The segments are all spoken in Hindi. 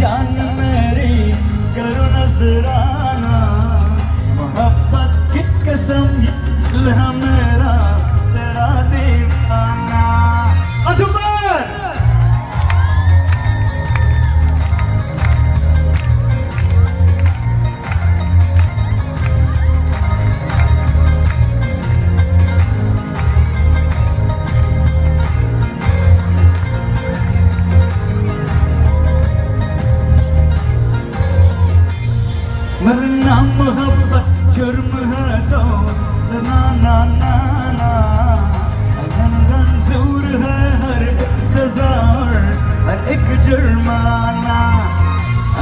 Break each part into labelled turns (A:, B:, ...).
A: जान मेरी करो नजराना मोहब्बत की कसम दिल है मेरा तेरा दीवाना अधूबर मरना मोहब्बत जुर्म है तो ना ना ना ना मंजूर है हर एक सजा और हर एक जुर्माना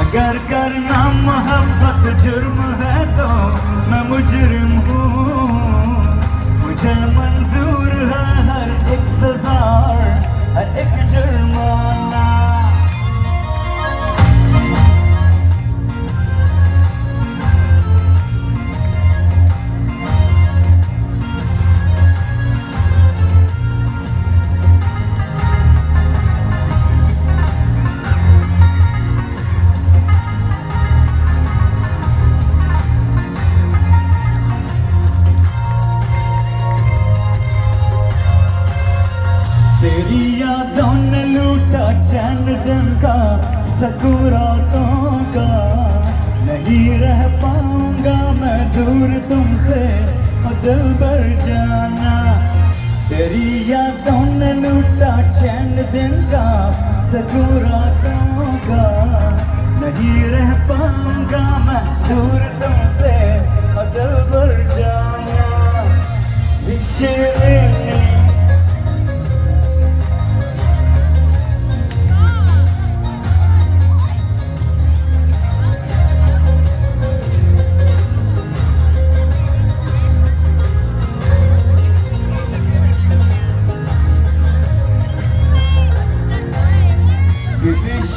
A: अगर करना मोहब्बत जुर्म है तो मैं मुजरिम हूँ मुझे मंजूर है हर एक सजा और हर एक जुर्माना तेरी यादों ने लूटा चैन दिन का सकून रातों का नहीं रह पाऊंगा मैं दूर तुमसे दिल भर जाना तेरी यादों ने लूटा चैन दिन का सकून रातों का नहीं रह पाऊंगा मैं दूर तुमसे दिल भर जाना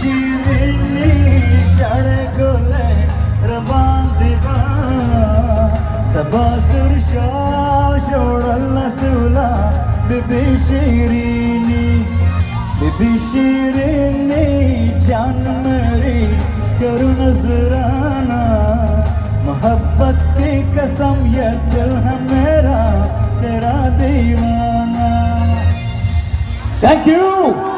A: Shirini share gole raban diban sabah sur shashor Allah sula bibi shirini जान मेरी करो नजराना मोहब्बत की कसम ये दिल है मेरा तेरा दीवाना Thank you